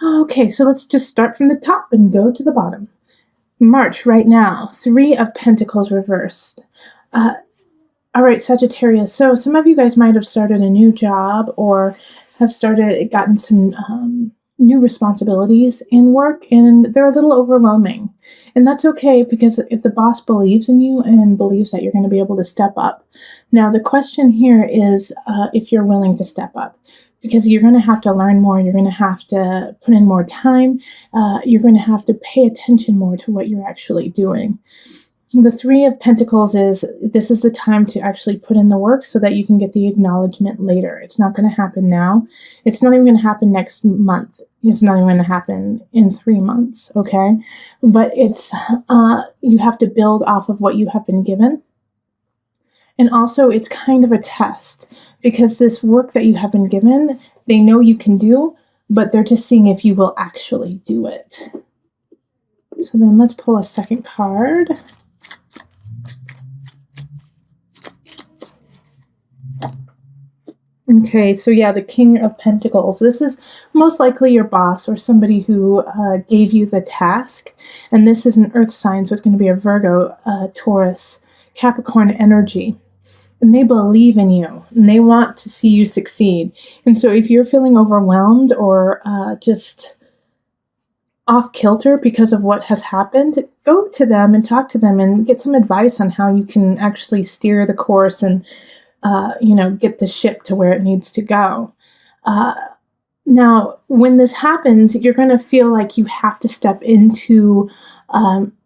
Okay, so let's just start from the top and go to the bottom. March right now, 3 of Pentacles reversed. Uh, all right, Sagittarius. So some of you guys might have started a new job or have gotten some new responsibilities in work, and they're a little overwhelming. And that's okay, because if the boss believes in you and believes that you're going to be able to step up. Now, the question here is if you're willing to step up, because you're going to have to learn more. You're going to have to put in more time. You're going to have to pay attention more to what you're actually doing. The 3 of Pentacles is this is the time to actually put in the work so that you can get the acknowledgement later. It's not going to happen now. It's not even going to happen next month. It's not even going to happen in 3 months, okay? But it's you have to build off of what you have been given. And also, it's kind of a test, because this work that you have been given, they know you can do, but they're just seeing if you will actually do it. So then let's pull a second card. Okay, so yeah, the King of Pentacles. This is most likely your boss or somebody who gave you the task. And this is an earth sign, so it's going to be a Virgo, Taurus, Capricorn energy. And they believe in you, and they want to see you succeed. And so if you're feeling overwhelmed or just off kilter because of what has happened, go to them and talk to them and get some advice on how you can actually steer the course and get the ship to where it needs to go. Now, when this happens, you're going to feel like you have to step into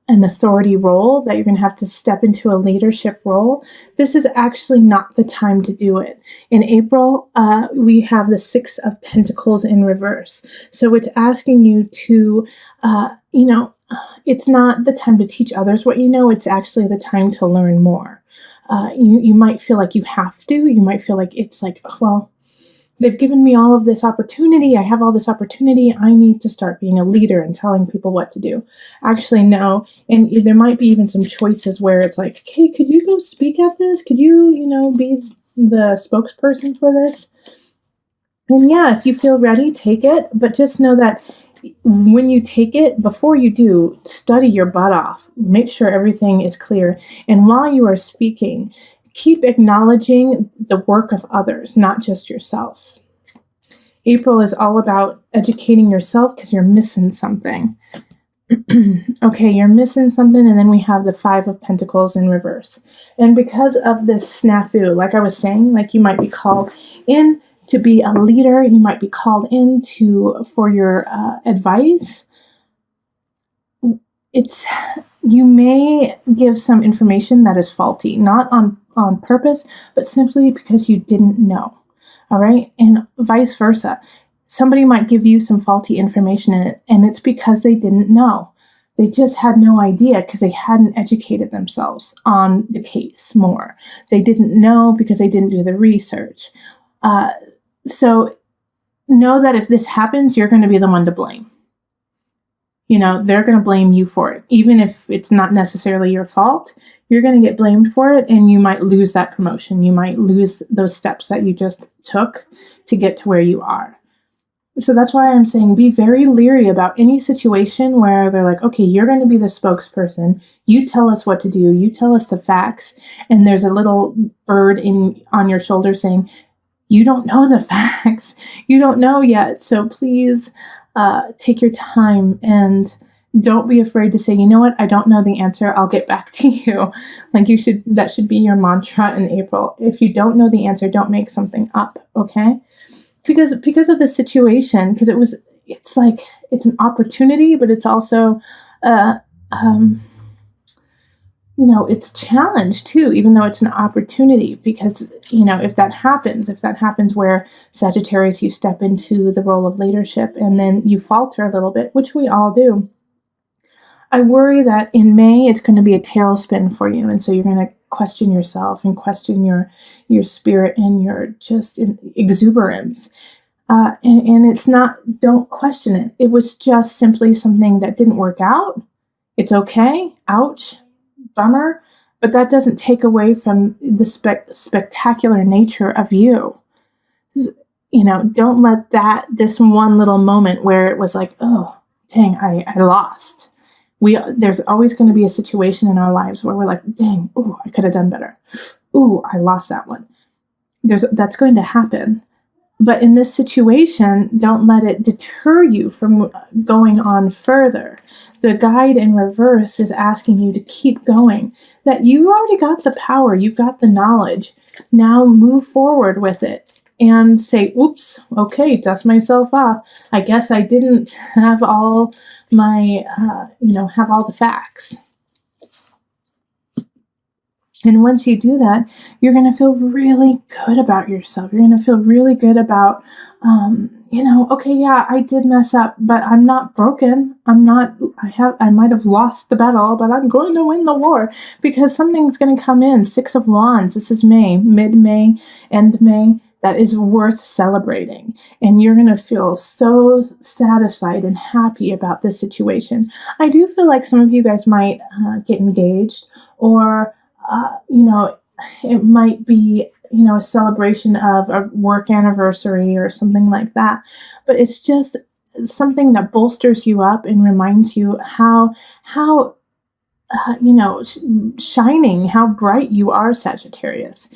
an authority role, that you're going to have to step into a leadership role. This is actually not the time to do it. In April, we have the 6 of Pentacles in reverse. So it's asking you to, it's not the time to teach others what you know. It's actually the time to learn more. You might feel like you have to. You might feel like it's like, well, they've given me all of this opportunity. I have all this opportunity. I need to start being a leader and telling people what to do. Actually, no. And there might be even some choices where it's like, okay, could you go speak at this? Could you, be the spokesperson for this? And yeah, if you feel ready, take it. But just know that when you take it, before you do, study your butt off. Make sure everything is clear. And while you are speaking, keep acknowledging the work of others, not just yourself. April is all about educating yourself because you're missing something. Okay, you're missing something, and then we have the 5 of Pentacles in reverse. And because of this snafu, like I was saying, like you might be called in to be a leader, you might be called in for your advice. You may give some information that is faulty, not on purpose, but simply because you didn't know. All right. And vice versa. Somebody might give you some faulty information in it, and it's because they didn't know. They just had no idea because they hadn't educated themselves on the case more. They didn't know because they didn't do the research. So know that if this happens, you're going to be the one to blame. They're going to blame you for it. Even if it's not necessarily your fault, you're going to get blamed for it, and you might lose that promotion. You might lose those steps that you just took to get to where you are. So that's why I'm saying be very leery about any situation where they're like, okay, you're going to be the spokesperson. You tell us what to do. You tell us the facts. And there's a little bird on your shoulder saying, you don't know the facts. You don't know yet. So please take your time and don't be afraid to say, you know what, I don't know the answer. I'll get back to you. That should be your mantra in April. If you don't know the answer, don't make something up. Okay. Because of the situation, because it's an opportunity, but it's also, it's a challenge too, even though it's an opportunity, because, if that happens where Sagittarius, you step into the role of leadership and then you falter a little bit, which we all do. I worry that in May, it's going to be a tailspin for you. And so you're going to question yourself and question your spirit and your just exuberance. And it's not, don't question it. It was just simply something that didn't work out. It's okay. Ouch. Bummer. But that doesn't take away from the spectacular nature of you. don't let this one little moment where it was like, oh, dang, I lost. There's always going to be a situation in our lives where we're like, dang, oh, I could have done better. Ooh, I lost that one. That's going to happen. But in this situation, don't let it deter you from going on further. The guide in reverse is asking you to keep going, that you already got the power, you've got the knowledge. Now move forward with it and say, oops, okay, dust myself off. I guess I didn't have all my, have all the facts. And once you do that, you're going to feel really good about yourself. You're going to feel really good about, okay, yeah, I did mess up, but I'm not broken. I might have lost the battle, but I'm going to win the war, because something's going to come in. 6 of Wands. This is May, mid-May, end May. That is worth celebrating. And you're going to feel so satisfied and happy about this situation. I do feel like some of you guys might get engaged, or it might be, a celebration of a work anniversary or something like that. But it's just something that bolsters you up and reminds you how shining, how bright you are, Sagittarius,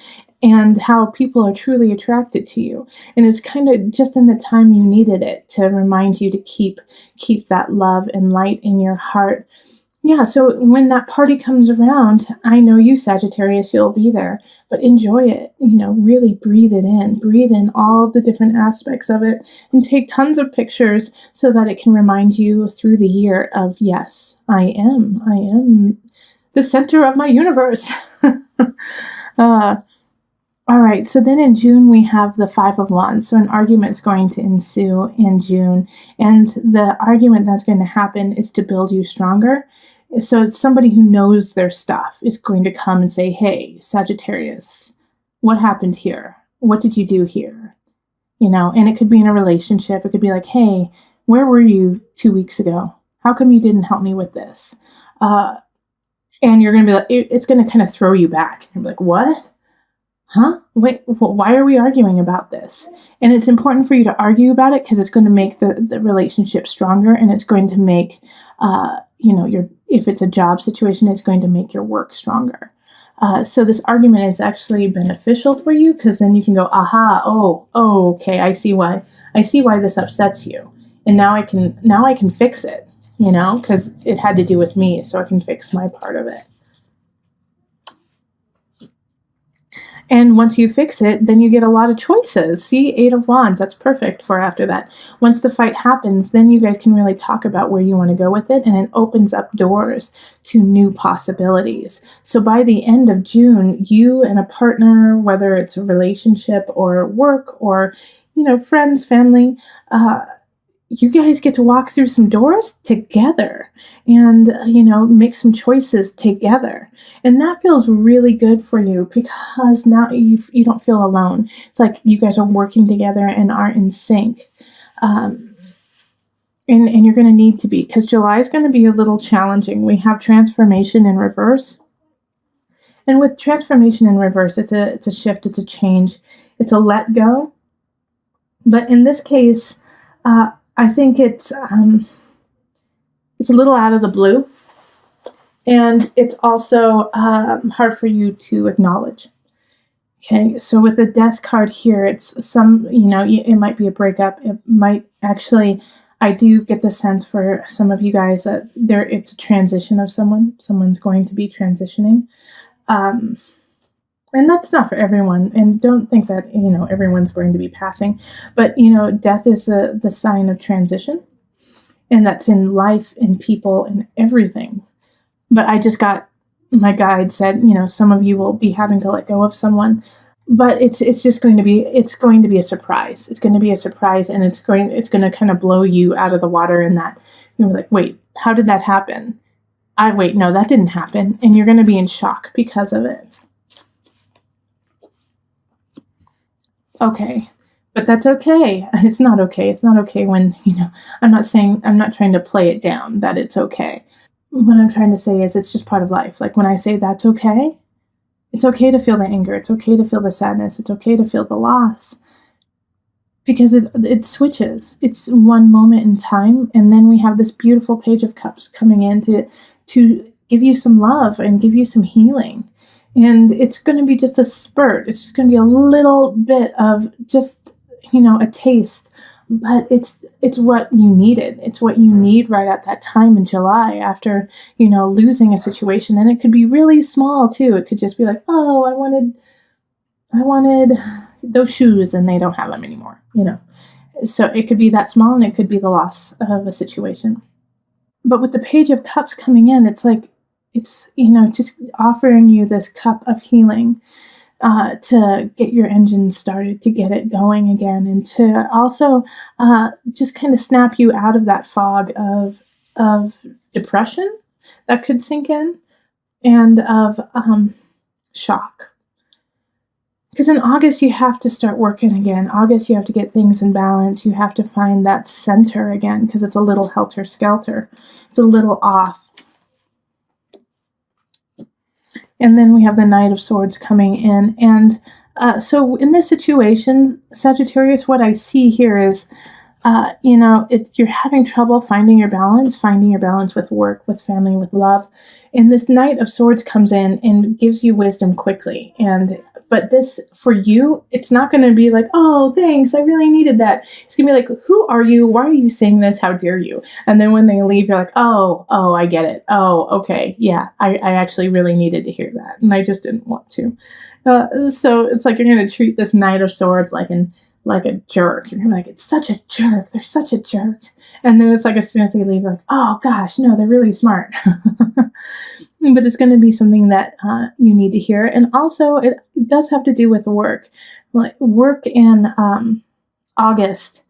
and how people are truly attracted to you. And it's kind of just in the time you needed it to remind you to keep that love and light in your heart. Yeah, so when that party comes around, I know you, Sagittarius, you'll be there, but enjoy it. Really breathe in all the different aspects of it, and take tons of pictures so that it can remind you through the year of, yes, I am the center of my universe. All right, so then in June, we have the 5 of Wands. So an argument's going to ensue in June, and the argument that's going to happen is to build you stronger. So it's somebody who knows their stuff is going to come and say, hey, Sagittarius, what happened here? What did you do here? And it could be in a relationship. It could be like, hey, where were you 2 weeks ago? How come you didn't help me with this? And you're going to be like, it's going to kind of throw you back. You're like, what? Huh? Wait, why are we arguing about this? And it's important for you to argue about it, because it's going to make the relationship stronger, and it's going to make, if it's a job situation, it's going to make your work stronger. So this argument is actually beneficial for you, because then you can go, aha, okay, I see why this upsets you. And now I can fix it, because it had to do with me, so I can fix my part of it. And once you fix it, then you get a lot of choices. See, 8 of Wands, that's perfect for after that. Once the fight happens, then you guys can really talk about where you want to go with it, and it opens up doors to new possibilities. So by the end of June, you and a partner, whether it's a relationship or work or, friends, family, you guys get to walk through some doors together and, make some choices together. And that feels really good for you, because now you don't feel alone. It's like you guys are working together and are in sync. And you're going to need to be, because July is going to be a little challenging. We have transformation in reverse. And with transformation in reverse, it's a shift, it's a change, it's a let go. But in this case, I think it's a little out of the blue, and it's also hard for you to acknowledge. Okay, so with the Death card here, it's it might be a breakup. It might actually, I do get the sense for some of you guys that it's a transition of someone's going to be transitioning. And that's not for everyone. And don't think that, everyone's going to be passing. But, death is the sign of transition. And that's in life, in people, in everything. But I just got, my guide said, some of you will be having to let go of someone. But it's going to be a surprise. It's going to be a surprise, and it's going to kind of blow you out of the water, in that you're like, wait, how did that happen? No, that didn't happen. And you're going to be in shock because of it. Okay, but that's okay. It's not okay. It's not okay when, I'm not trying to play it down that it's okay. What I'm trying to say is it's just part of life. Like when I say that's okay, it's okay to feel the anger. It's okay to feel the sadness. It's okay to feel the loss. because it switches. It's one moment in time, and then we have this beautiful Page of Cups coming in to give you some love and give you some healing. And it's going to be just a spurt. It's just going to be a little bit of just, a taste. But it's what you needed. It's what you need right at that time in July after, losing a situation. And it could be really small too. It could just be like, oh, I wanted those shoes and they don't have them anymore, So it could be that small, and it could be the loss of a situation. But with the Page of Cups coming in, it's like, it's, just offering you this cup of healing to get your engine started, to get it going again, and to also just kind of snap you out of that fog of depression that could sink in, and of shock. Because in August, you have to start working again. August, you have to get things in balance. You have to find that center again, because it's a little helter-skelter. It's a little off. And then we have the Knight of Swords coming in. And so in this situation, Sagittarius, what I see here is, you're having trouble finding your balance with work, with family, with love. And this Knight of Swords comes in and gives you wisdom quickly. But this, for you, it's not going to be like, oh, thanks, I really needed that. It's going to be like, who are you? Why are you saying this? How dare you? And then when they leave, you're like, oh, I get it. Oh, okay. Yeah, I actually really needed to hear that. And I just didn't want to. So it's like you're going to treat this Knight of Swords like a jerk. You're like, it's such a jerk. They're such a jerk. And then it's like, as soon as they leave, you're like, oh gosh, no, they're really smart. But it's going to be something that you need to hear. And also it does have to do with work. Like work in August,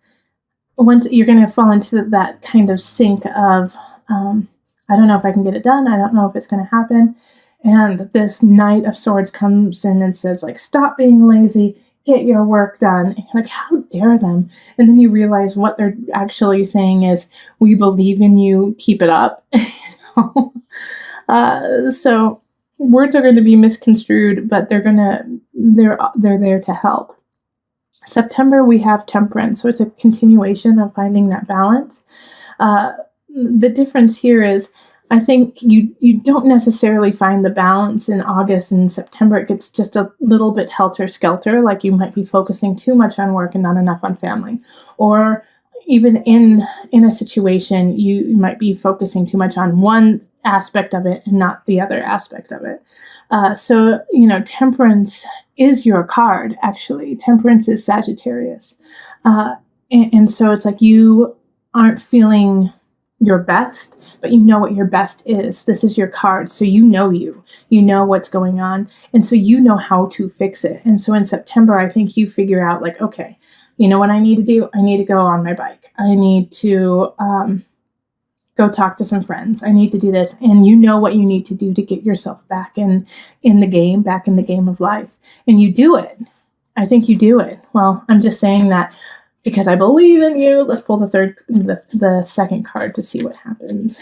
once you're going to fall into that kind of sink of, I don't know if I can get it done. I don't know if it's going to happen. And this Knight of Swords comes in and says, like, stop being lazy. Get your work done. And you're like, how dare them? And then you realize what they're actually saying is, we believe in you, keep it up. So words are going to be misconstrued, but they're there to help. September, we have Temperance. So it's a continuation of finding that balance. The difference here is, I think you don't necessarily find the balance in August and September. It gets just a little bit helter-skelter, like you might be focusing too much on work and not enough on family. Or even in a situation, you might be focusing too much on one aspect of it and not the other aspect of it. So, Temperance is your card, actually. Temperance is Sagittarius. And so it's like you aren't feeling your best, but you know what your best is. This is your card. So you know what's going on. And so you know how to fix it. And so in September, I think you figure out like, okay, you know what I need to do? I need to go on my bike. I need to go talk to some friends. I need to do this. And you know what you need to do to get yourself back in the game of life. And you do it. I think you do it. Well, I'm just saying that because I believe in you. Let's pull the second card to see what happens.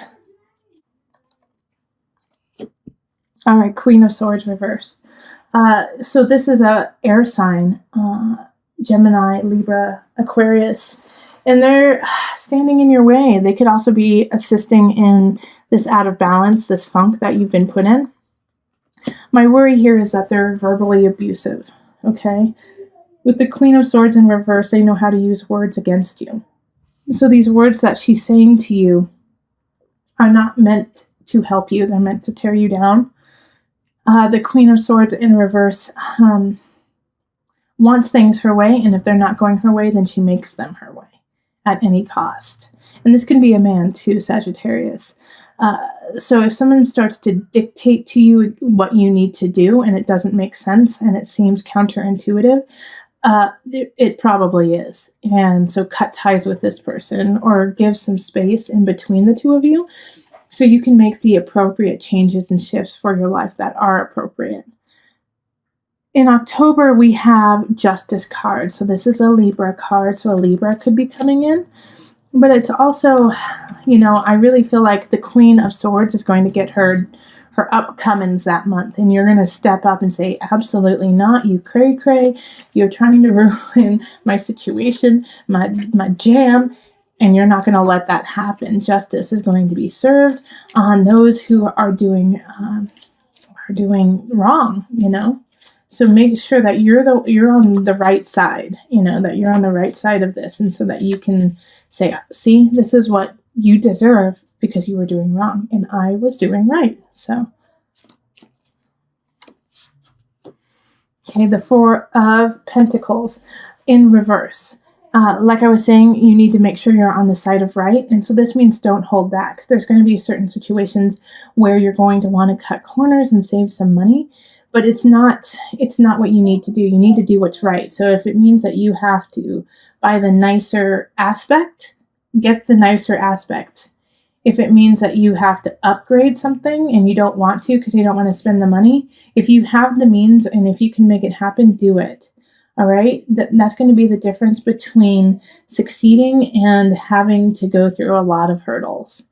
All right, Queen of Swords reverse. So this is a air sign, Gemini, Libra, Aquarius, and they're standing in your way. They could also be assisting in this out of balance, this funk that you've been put in. My worry here is that they're verbally abusive, okay? With the Queen of Swords in reverse, they know how to use words against you. So these words that she's saying to you are not meant to help you. They're meant to tear you down. The Queen of Swords in reverse wants things her way, and if they're not going her way, then she makes them her way at any cost. And this can be a man too, Sagittarius. So if someone starts to dictate to you what you need to do and it doesn't make sense and it seems counterintuitive, it probably is. And so cut ties with this person or give some space in between the two of you so you can make the appropriate changes and shifts for your life that are appropriate. In October, we have Justice card. So this is a Libra card. So a Libra could be coming in. But it's also, I really feel like the Queen of Swords is going to get her her upcomings that month, and you're going to step up and say, absolutely not, you cray cray, you're trying to ruin my situation, my jam, and you're not going to let that happen. Justice is going to be served on those who are doing wrong, So make sure that you're on the right side, that you're on the right side of this, and so that you can say, see, this is what you deserve because you were doing wrong and I was doing right. So, okay, the Four of Pentacles in reverse. Like I was saying, you need to make sure you're on the side of right. And so this means don't hold back. There's going to be certain situations where you're going to want to cut corners and save some money, but it's not what you need to do. You need to do what's right. So if it means that you have to buy the nicer aspect, get the nicer aspect. If it means that you have to upgrade something and you don't want to because you don't want to spend the money, if you have the means and if you can make it happen, do it. All right? That's going to be the difference between succeeding and having to go through a lot of hurdles.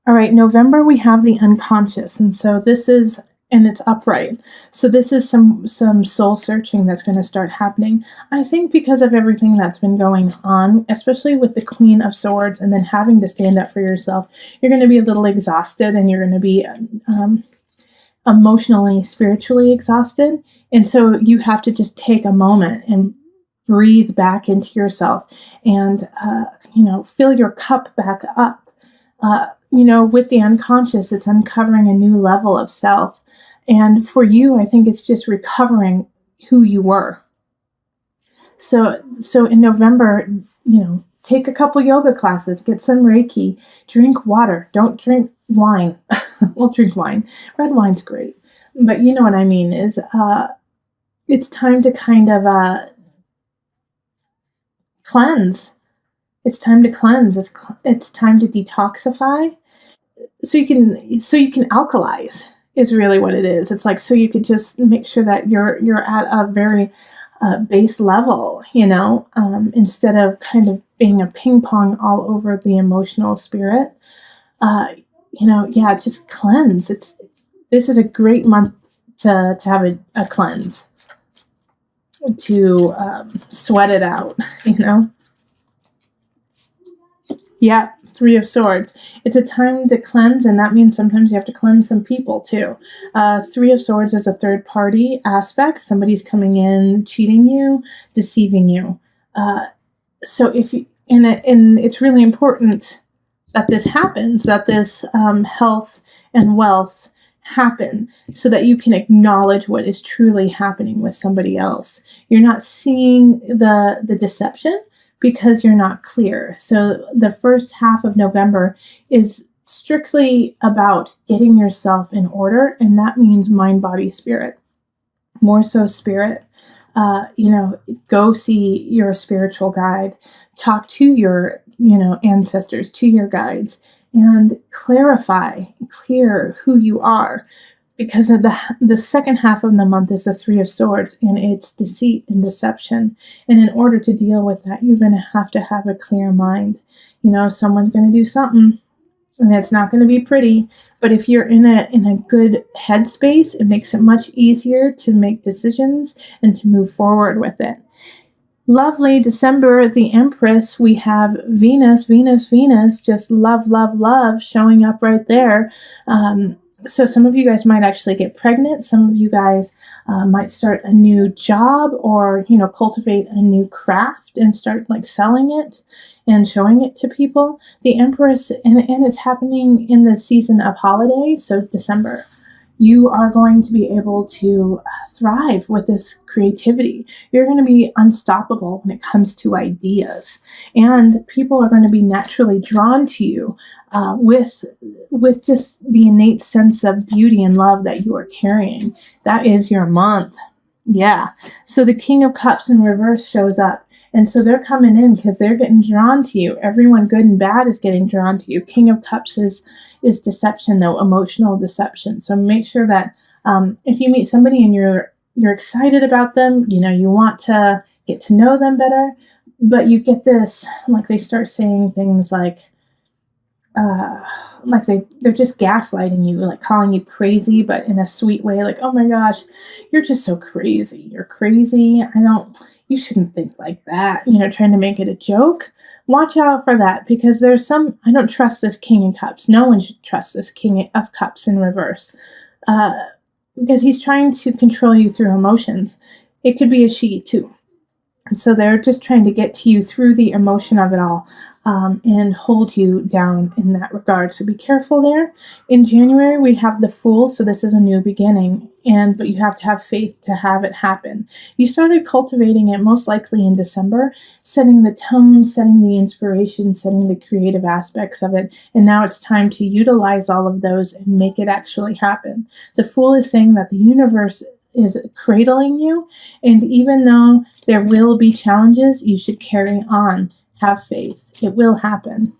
All right, November, we have the unconscious. And so this is, and it's upright. So this is some soul searching that's going to start happening. I think because of everything that's been going on, especially with the Queen of Swords and then having to stand up for yourself, you're going to be a little exhausted and you're going to be emotionally, spiritually exhausted. And so you have to just take a moment and breathe back into yourself and, fill your cup back up. With the unconscious, it's uncovering a new level of self. And for you, I think it's just recovering who you were. So in November, take a couple yoga classes, get some Reiki, drink water, don't drink wine. Well, drink wine. Red wine's great. But you know what I mean is it's time to kind of cleanse. It's time to cleanse. It's time to detoxify. So you can alkalize is really what it is. It's like so you could just make sure that you're at a very base level, instead of kind of being a ping pong all over the emotional spirit. Just cleanse. This is a great month to have a cleanse, to sweat it out, Yeah, Three of Swords. It's a time to cleanse, and that means sometimes you have to cleanse some people too. Three of Swords is a third party aspect. Somebody's coming in, cheating you, deceiving you. So it's really important that this happens, that this health and wealth happen so that you can acknowledge what is truly happening with somebody else. You're not seeing the deception because you're not clear. So the first half of November is strictly about getting yourself in order, and that means mind, body, spirit. More so spirit. Go see your spiritual guide, talk to your, ancestors, to your guides, and clear who you are. Because of the second half of the month is the Three of Swords, and it's deceit and deception. And in order to deal with that, you're going to have a clear mind. Someone's going to do something, and it's not going to be pretty. But if you're in a good headspace, it makes it much easier to make decisions and to move forward with it. Lovely December, the Empress, we have Venus, just love, showing up right there. So some of you guys might actually get pregnant. Some of you guys might start a new job or, cultivate a new craft and start selling it and showing it to people. The Empress, and it's happening in the season of holiday, so December. You are going to be able to thrive with this creativity. You're going to be unstoppable when it comes to ideas. And people are going to be naturally drawn to you with just the innate sense of beauty and love that you are carrying. That is your month. Yeah. So the King of Cups in reverse shows up. And so they're coming in because they're getting drawn to you. Everyone good and bad is getting drawn to you. King of Cups is deception, though, emotional deception. So make sure that if you meet somebody and you're excited about them, you want to get to know them better, but you get this, they start saying things like, uh, like they're just gaslighting you, like calling you crazy, but in a sweet way, like, oh my gosh, you're just so crazy. You're crazy. You shouldn't think like that, trying to make it a joke. Watch out for that because I don't trust this King of Cups. No one should trust this King of Cups in reverse uh, because he's trying to control you through emotions. It could be a she too. So they're just trying to get to you through the emotion of it all, and hold you down in that regard. So be careful there. In January, we have the Fool. So this is a new beginning, but you have to have faith to have it happen. You started cultivating it most likely in December, setting the tone, setting the inspiration, setting the creative aspects of it. And now it's time to utilize all of those and make it actually happen. The Fool is saying that the universe is cradling you, and even though there will be challenges, you should carry on. Have faith. It will happen.